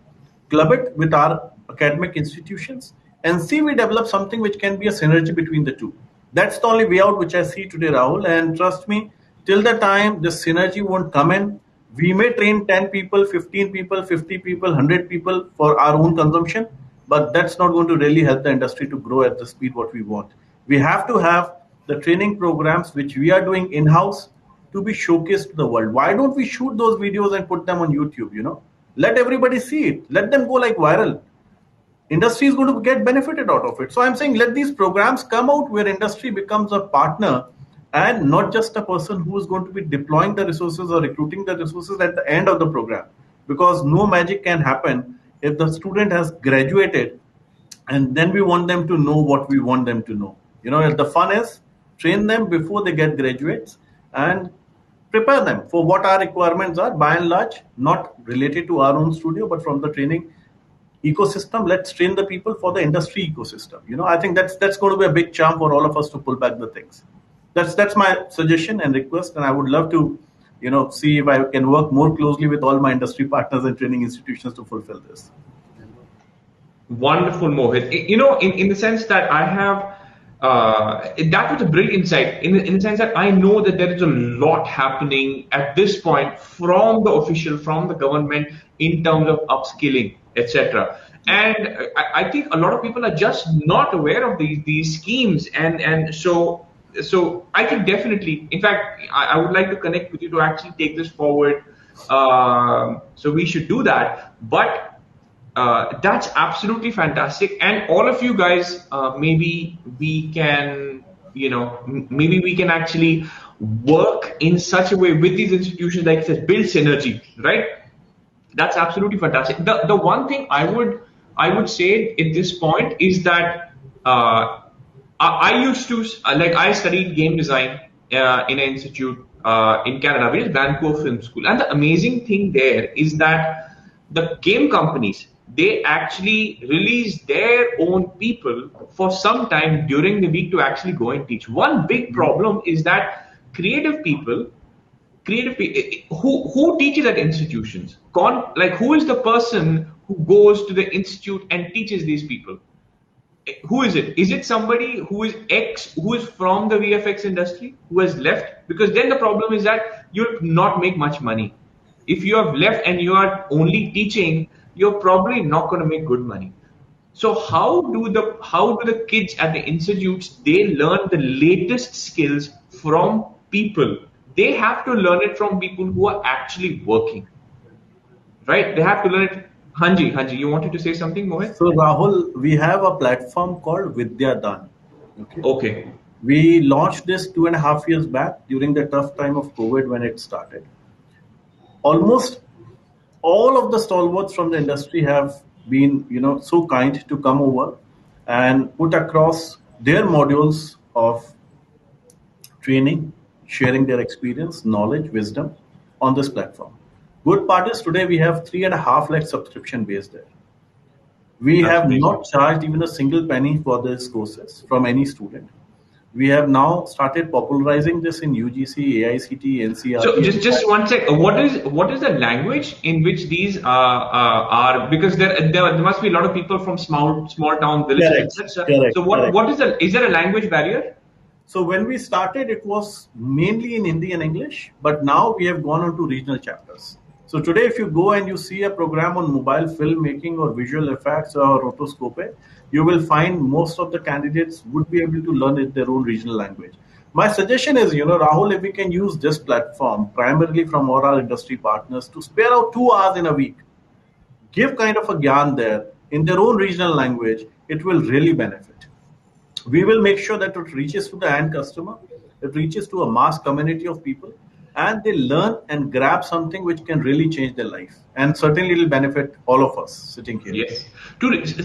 club it with our academic institutions, and see we develop something which can be a synergy between the two. That's the only way out which I see today, Rahul. And trust me, till the time this synergy won't come in, we may train 10 people, 15 people, 50 people, 100 people for our own consumption, but that's not going to really help the industry to grow at the speed what we want. We have to have the training programs which we are doing in-house to be showcased to the world. Why don't we shoot those videos and put them on YouTube? Let everybody see it. Let them go like viral. Industry is going to get benefited out of it. So I'm saying let these programs come out where industry becomes a partner and not just a person who is going to be deploying the resources or recruiting the resources at the end of the program. Because no magic can happen if the student has graduated and then we want them to know what we want them to know. The fun is train them before they get graduates and prepare them for what our requirements are, by and large, not related to our own studio, but from the training ecosystem. Let's train the people for the industry ecosystem. I think that's going to be a big charm for all of us to pull back the things. That's my suggestion and request, and I would love to see if I can work more closely with all my industry partners and training institutions to fulfill this. Wonderful, Mohit. In the sense that I have, that was a brilliant insight. In the sense that I know that there is a lot happening at this point from the official, from the government in terms of upskilling, etc. And I think a lot of people are just not aware of these schemes, and so I think definitely, in fact, I would like to connect with you to actually take this forward. So we should do that. But that's absolutely fantastic. And all of you guys, maybe we can actually work in such a way with these institutions, like I said, build synergy, right? That's absolutely fantastic. The one thing I would say at this point is that I used to, I studied game design in an institute in Canada, which is Manpower Film School. And the amazing thing there is that the game companies, they actually release their own people for some time during the week to actually go and teach. One big problem is that creative people, who teaches at institutions? Who is the person who goes to the institute and teaches these people? Who is it? Is it somebody who is from the VFX industry who has left? Because then the problem is that you'll not make much money. If you have left and you are only teaching, you're probably not going to make good money. So how do the kids at the institutes, they learn the latest skills from people? They have to learn it from people who are actually working, right? They have to learn it. Hanji, you wanted to say something, Mohit? So Rahul, we have a platform called Vidyadan. Okay. We launched this 2.5 years back during the tough time of COVID when it started. Almost all of the stalwarts from the industry have been, so kind to come over and put across their modules of training, sharing their experience, knowledge, wisdom on this platform. Good part is today we have 3.5 lakh subscription base there. We have not charged even a single penny for these courses from any student. We have now started popularizing this in UGC, AICT, NCR. So just one sec. What is the language in which these are? Because there must be a lot of people from small town villages, etc. So is there a language barrier? So when we started, it was mainly in Hindi and English, but now we have gone on to regional chapters. So today, if you go and you see a program on mobile filmmaking or visual effects or rotoscope, you will find most of the candidates would be able to learn it their own regional language. My suggestion is, Rahul, if we can use this platform primarily from all our industry partners to spare out 2 hours in a week, give kind of a gyan there in their own regional language, it will really benefit. We will make sure that it reaches to the end customer, it reaches to a mass community of people, and they learn and grab something which can really change their life. And certainly it will benefit all of us sitting here. Yes.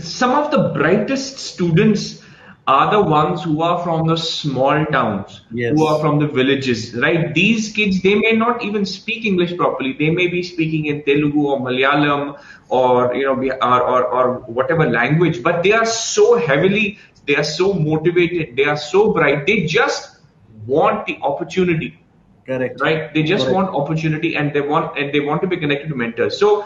Some of the brightest students are the ones who are from the small towns, who are from the villages, right? These kids, they may not even speak English properly. They may be speaking in Telugu or Malayalam or, or whatever language, but they are so motivated. They are so bright. They just want the opportunity. Correct. Right? They just want opportunity, and they want to be connected to mentors. So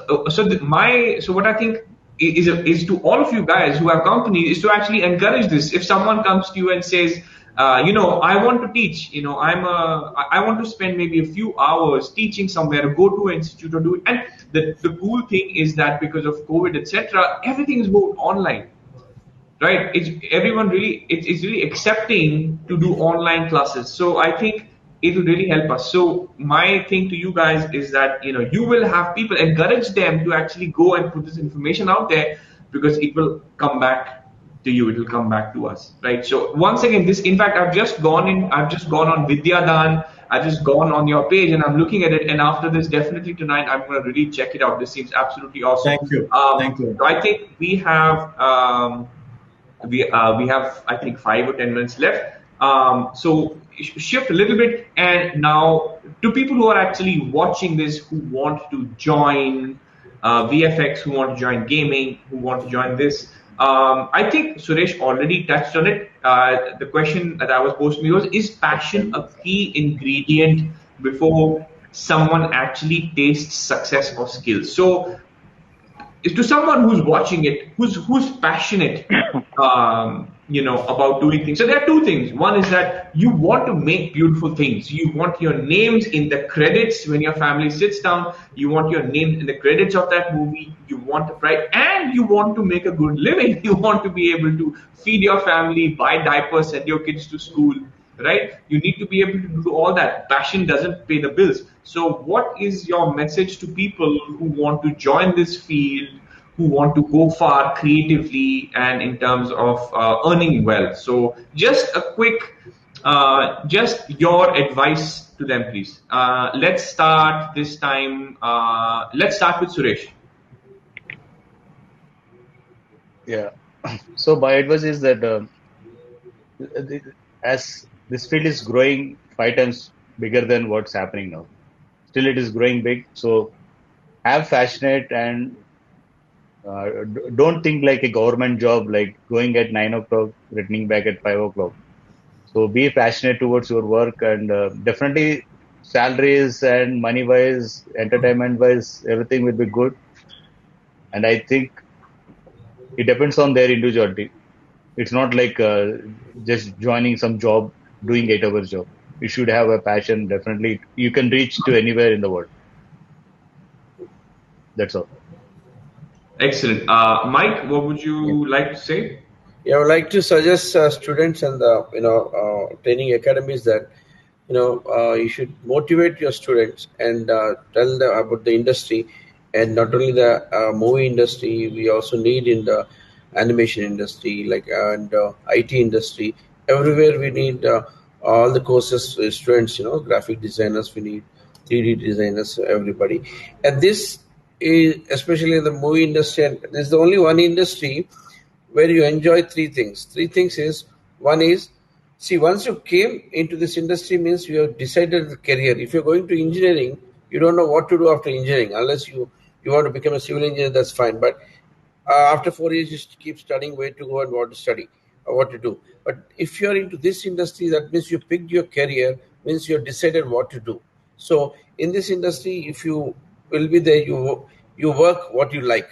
what I think is to all of you guys who have companies is to actually encourage this. If someone comes to you and says, I want to teach, I want to spend maybe a few hours teaching somewhere, go to an institute or do it. And the cool thing is that because of COVID, etc., everything is moved online. Right? It's really accepting to do online classes. So I think it will really help us. So my thing to you guys is that, you will have people, encourage them to actually go and put this information out there, because it will come back to you. It will come back to us. Right? So once again, in fact, I've just gone on Vidyadan. I've just gone on your page and I'm looking at it. And after this, definitely tonight, I'm going to really check it out. This seems absolutely awesome. Thank you. Thank you. So I think we have, we have, I think, 5 or 10 minutes left. So shift a little bit, and now to people who are actually watching this, who want to join VFX, who want to join gaming, who want to join this. I think Suresh already touched on it. The question that I was posed to me was, is passion a key ingredient before someone actually tastes success or skills? So to someone who's watching it, who's passionate, about doing things. So there are 2 things. One is that you want to make beautiful things. You want your names in the credits when your family sits down. You want your name in the credits of that movie. You want to write, and you want to make a good living. You want to be able to feed your family, buy diapers, send your kids to school. Right? You need to be able to do all that. Passion doesn't pay the bills. So what is your message to people who want to join this field, who want to go far creatively and in terms of earning well? So just a quick, just your advice to them, please. Let's start this time. Let's start with Suresh. Yeah. So my advice is that as this field is growing 5 times bigger than what's happening now. Still, it is growing big. So have passionate and don't think like a government job, like going at 9 o'clock, returning back at 5 o'clock. So be passionate towards your work, and definitely salaries and money wise, entertainment wise, everything will be good. And I think it depends on their individuality. It's not like just joining some job, doing 8 hours job. You should have a passion. Definitely, you can reach to anywhere in the world. That's all. Excellent. Mike, what would you like to say? Yeah, I would like to suggest students and the training academies that you should motivate your students and tell them about the industry, and not only the movie industry. We also need in the animation industry, and IT industry. Everywhere we need all the courses, students. Graphic designers. We need 3D designers. Everybody, and this is especially in the movie industry. And this is the only one industry where you enjoy 3 things. 3 things is, one is, see, once you came into this industry means you have decided the career. If you're going to engineering, you don't know what to do after engineering. Unless you want to become a civil engineer, that's fine. But after 4 years, you keep studying where to go and what to study or what to do. But if you're into this industry, that means you picked your career, means you have decided what to do. So in this industry, if you will be there, you work what you like,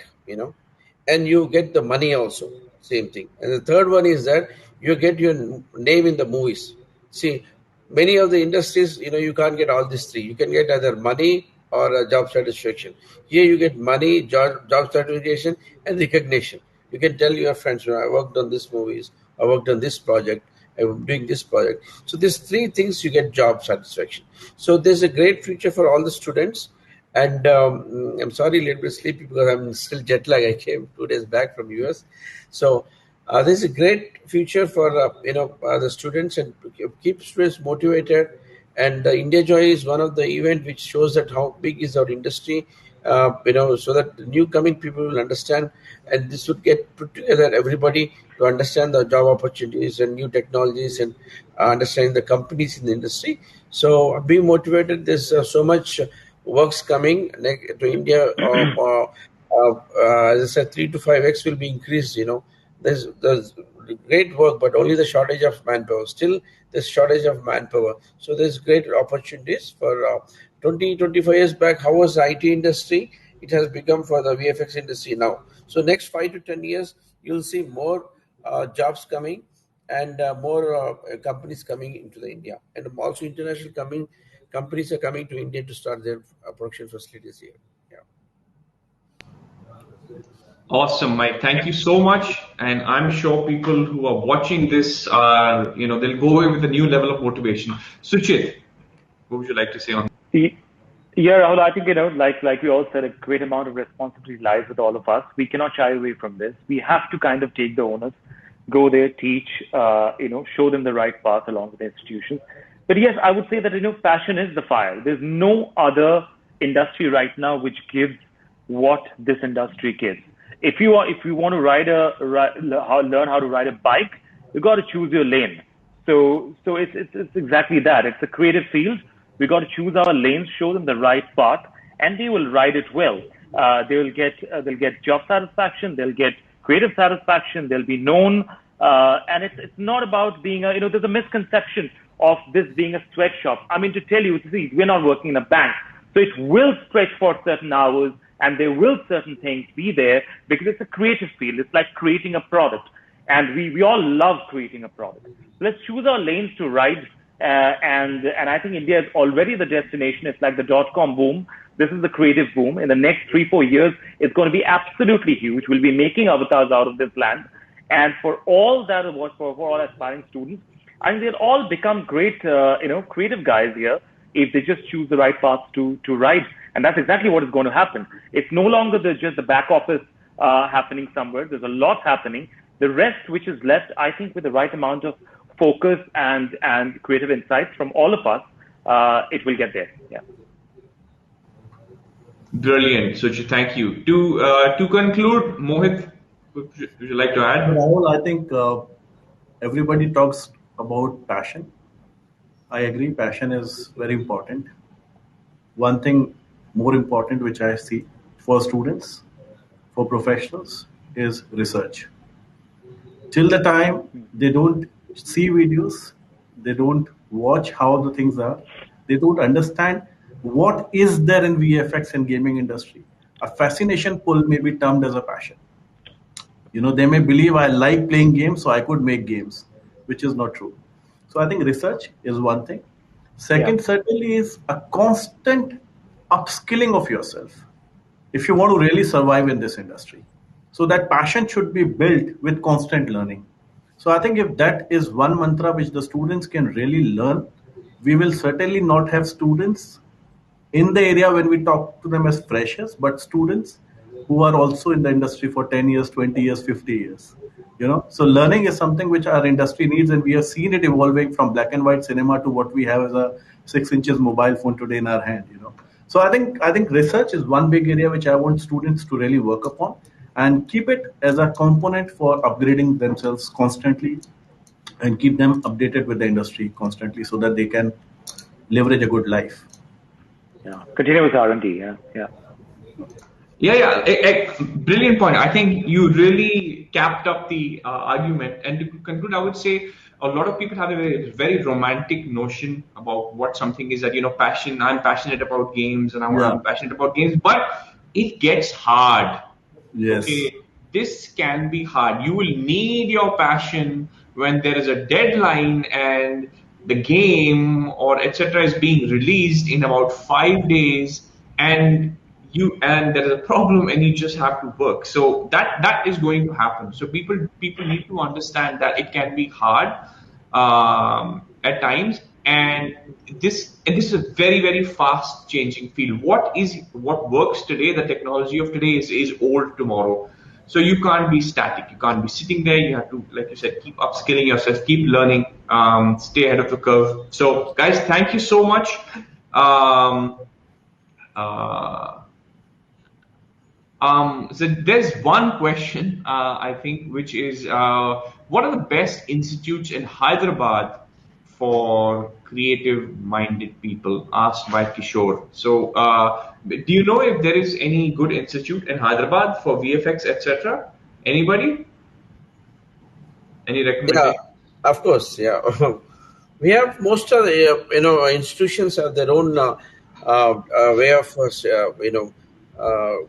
and you get the money also. Same thing. And the third one is that you get your name in the movies. See, many of the industries, you can't get all these 3. You can get either money or a job satisfaction. Here you get money, job satisfaction, and recognition. You can tell your friends, I worked on these movies, I worked on this project, I'm doing this project. So these 3 things you get job satisfaction. So there's a great future for all the students. And I'm sorry, a little bit sleepy because I'm still jet lag. I came 2 days back from US. So there's a great future for the students, and keep students motivated. And India Joy is one of the event which shows that how big is our industry, so that the new coming people will understand, and this would get put together everybody to understand the job opportunities and new technologies, and understanding the companies in the industry. So be motivated. There's so much works coming to India. As I said, 3 to 5x will be increased. There's great work, but only the shortage of manpower. Still, there's shortage of manpower. So there's great opportunities for 20, 25 years back. How was the IT industry? It has become for the VFX industry now. So next 5 to 10 years, you'll see more jobs coming and more companies coming into the India, and also international companies are coming to India to start their production facilities here. Yeah. Awesome, Mike. Thank you so much. And I'm sure people who are watching this are, they'll go away with a new level of motivation. Suchit, what would you like to say on? Yeah, Rahul, I think, like we all said, a great amount of responsibility lies with all of us. We cannot shy away from this. We have to kind of take the onus, go there, teach, show them the right path along with the institutions. But yes, I would say that, passion is the fire. There's no other industry right now which gives what this industry gives. If you want to learn how to ride a bike, you got to choose your lane. So it's exactly that. It's a creative field. We got to choose our lanes, show them the right path, and they will ride it well. They'll get job satisfaction. They'll get creative satisfaction. They'll be known. And it's not about being there's a misconception of this being a sweatshop. I mean, to tell you, see, we're not working in a bank, so it will stretch for certain hours, and there will certain things be there because it's a creative field. It's like creating a product, and we all love creating a product. So let's choose our lanes to ride. And I think India is already the destination. It's like the .com boom. This is the creative boom. In the next 3-4 years, it's going to be absolutely huge. We'll be making avatars out of this land. And for all all aspiring students, I think they'll all become great, creative guys here if they just choose the right path to ride. And that's exactly what is going to happen. It's no longer just the back office happening somewhere. There's a lot happening. The rest, which is left, I think, with the right amount of focus and creative insights from all of us, it will get there. Yeah. Brilliant, Suchit. Thank you. To conclude, Mohit, would you like to add? Rahul, I think everybody talks about passion. I agree, passion is very important. One thing more important which I see for students, for professionals, is research. Till the time they don't see videos, they don't watch how the things are, they don't understand what is there in VFX and gaming industry. A fascination pull may be termed as a passion. They may believe I like playing games, so I could make games, which is not true. So I think research is one thing. Second, certainly is a constant upskilling of yourself if you want to really survive in this industry. So that passion should be built with constant learning. So I think if that is one mantra which the students can really learn, we will certainly not have students in the area when we talk to them as freshers, but students who are also in the industry for 10 years, 20 years, 50 years. So learning is something which our industry needs, and we have seen it evolving from black and white cinema to what we have as a 6 inches mobile phone today in our hand. So I think research is one big area which I want students to really work upon and keep it as a component for upgrading themselves constantly and keep them updated with the industry constantly so that they can leverage a good life. Yeah, continuous R&D. Yeah. Brilliant point. I think you really capped up the argument. And to conclude, I would say a lot of people have a very romantic notion about what something is, that, passion. I'm passionate about games and I'm passionate about games, but it gets hard. Yes. Okay. This can be hard. You will need your passion when there is a deadline and the game or etc. is being released in about 5 days, and there is a problem and you just have to work. So that is going to happen. So people need to understand that it can be hard at times, and this is a very, very fast changing field. What works today, the technology of today is old tomorrow. So you can't be static. You can't be sitting there. You have to, like you said, keep upskilling yourself, keep learning, stay ahead of the curve. So guys, thank you so much. So there's one question, I think, which is, what are the best institutes in Hyderabad for creative-minded people? Asked by Kishore. So, do you know if there is any good institute in Hyderabad for VFX, etc.? Anybody? Any Yeah, recommendation? of course. Yeah, we have most of the institutions have their own way of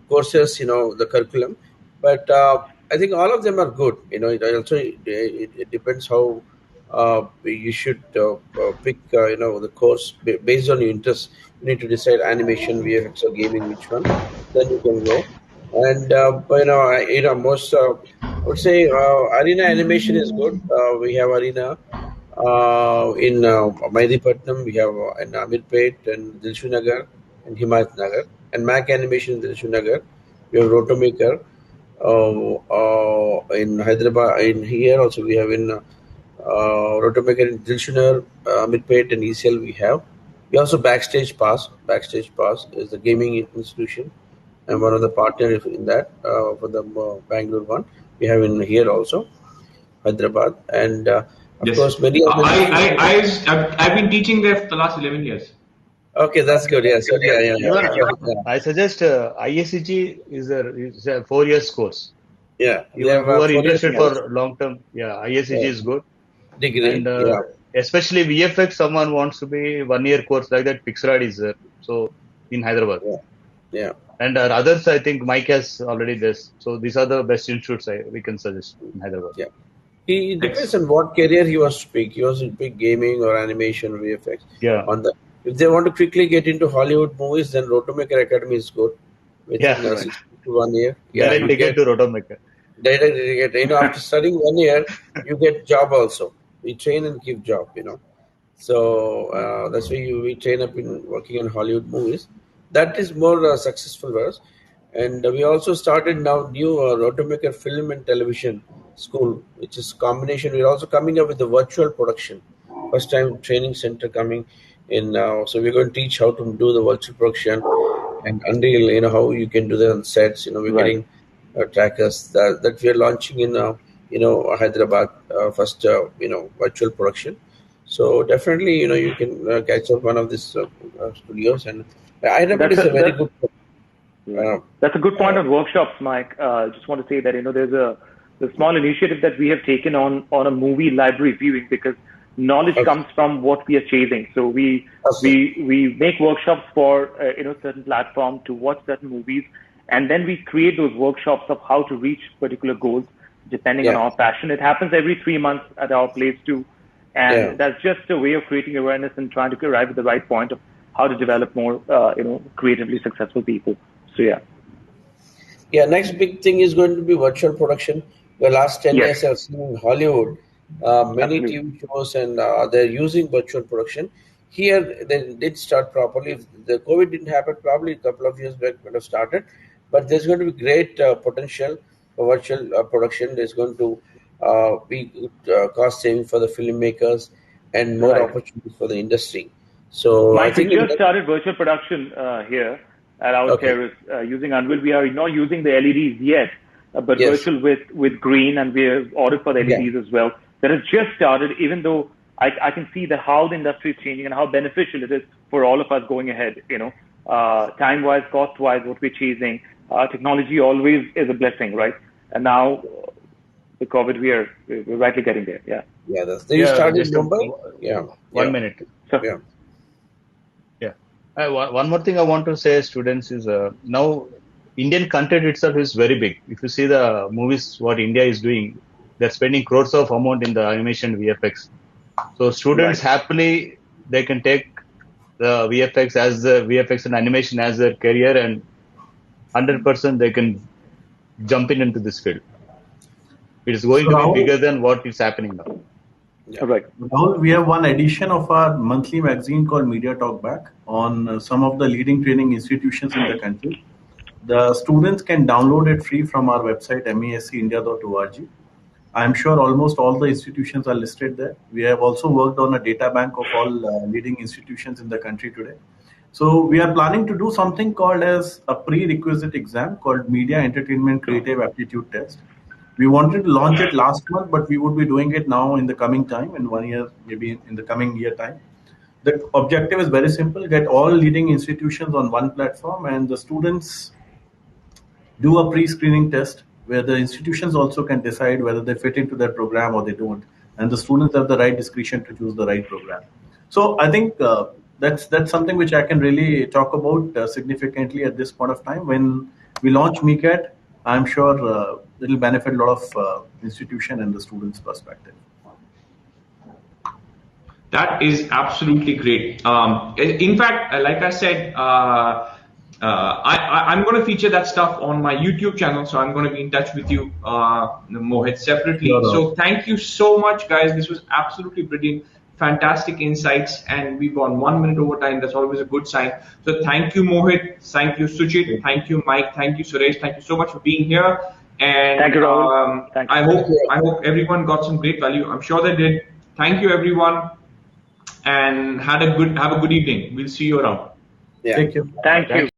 courses. The curriculum, but I think all of them are good. It also it depends how you should pick the course based on your interest. You need to decide animation, VFX, or gaming, which one. Then you can go. And most I would say arena animation is good. We have arena in Maidipatnam. We have in Amirpet and Dilshunagar and Himayat Nagar, and Mac Animation in Dilshunagar. We have Rotomaker in Hyderabad. In here also we have in Rotomaker in Dilshunagar, Amirpet and ECL we have. We also Backstage Pass. Backstage Pass is the gaming institution. I'm one of the partners in that for the Bangalore one. We have in here also, Hyderabad, and of Yes. course many of the I've been teaching there for the last 11 years. Okay, that's good. Yeah, so Even yeah, I suggest ISCG is a 4 years course. yeah. They Even have who a are 4 years interested course, for long term, yeah, ISCG yeah, is good. And degree. Yeah, especially VFX, someone wants to be 1 year course like that. Pixrad is there. So in Hyderabad. yeah, yeah, And others, I think Mike has already this. So these are the best institutes we can suggest in Hyderabad. yeah. It depends Ex- on what career he wants to pick. He wants to pick gaming or animation, VFX. Yeah, On the If they want to quickly get into Hollywood movies, then Rotomaker Academy is good. yeah. Within 6 to 1 year, yeah, Direct you ticket get to Rotomaker. direct. After studying 1 year, you get job also. We train and give job. So that's why we train up in working in Hollywood movies. That is more successful for us. And we also started now new Rotomaker Film and Television School, which is combination. We're also coming up with the virtual production. First time training center coming in now. So we're going to teach how to do the virtual production and Unreal, how you can do that on sets. We're Right. getting trackers that we are launching in, Hyderabad, first, virtual production. So definitely, you can catch up one of these studios, and Hyderabad That's is a a very that's good. Right. Uh, That's a good point uh, on workshops, Mike. Just want to say that there's the small initiative that we have taken on a movie library viewing, because knowledge okay, comes from what we are chasing. So we okay, we we make workshops for certain platform to watch certain movies, and then we create those workshops of how to reach particular goals depending on yeah, our passion. It happens every 3 months at our place too, yeah. and that's just a way of creating awareness and trying to arrive at the right point of how to develop more creatively successful people. So yeah. Yeah, next big thing is going to be virtual production. The last 10 Yes, years I've seen in Hollywood, many absolutely. TV shows and they're using virtual production. Here, they did start properly. If the COVID didn't happen, probably a couple of years back would have started. But there's going to be great potential for virtual production. There's going to be good, cost saving for the filmmakers and more Right. opportunities for the industry. So I Mike, we think in just started virtual production here at our okay, terrace using Unreal. We are not using the LEDs yet, but yes, virtual with green, and we have ordered for the yeah, LEDs as well. That has just started, even though I can see that how the industry is changing and how beneficial it is for all of us going ahead. Time-wise, cost-wise, what we're chasing. Technology always is a blessing, right? And now, the COVID, we're rightly getting there. Yeah. yeah. Do you Yeah, start in just Mumbai? Yeah, one yeah. minute. So, Yeah. Yeah. One more thing I want to say, students, is now Indian content itself is very big. If you see the movies, what India is doing, they're spending crores of amount in the animation VFX. So students right. happily they can take the VFX and animation as their career, and 100% they can jump into this field. It is going So to be bigger Rahul, than what is happening now. Yeah. All right. Rahul, we have one edition of our monthly magazine called Media Talk Back on some of the leading training institutions in the country. The students can download it free from our website, mascindia.org. I'm sure almost all the institutions are listed there. We have also worked on a data bank of all leading institutions in the country today. So we are planning to do something called as a prerequisite exam called Media Entertainment Creative Aptitude Test. We wanted to launch it last month, but we would be doing it now in the coming time, in 1 year, maybe in the coming year time. The objective is very simple: get all leading institutions on one platform, and the students do a pre-screening test where the institutions also can decide whether they fit into their program or they don't, and the students have the right discretion to choose the right program. So I think that's something which I can really talk about significantly at this point of time. When we launch MeCAT, I'm sure it'll benefit a lot of institution and the students' perspective. That is absolutely great. In fact, like I said, I'm going to feature that stuff on my YouTube channel, so I'm going to be in touch with you, Mohit, separately. Sure. So thank you so much, guys. This was absolutely brilliant, fantastic insights, and we've gone 1 minute over time. That's always a good sign. So thank you, Mohit. Thank you, Sujit. Thank you, Mike. Thank you, Suresh. Thank you so much for being here. And Thank you, Rahul. Thank you. I hope everyone got some great value. I'm sure they did. Thank you, everyone, and have a good evening. We'll see you around. Yeah. Thank you. Thank you.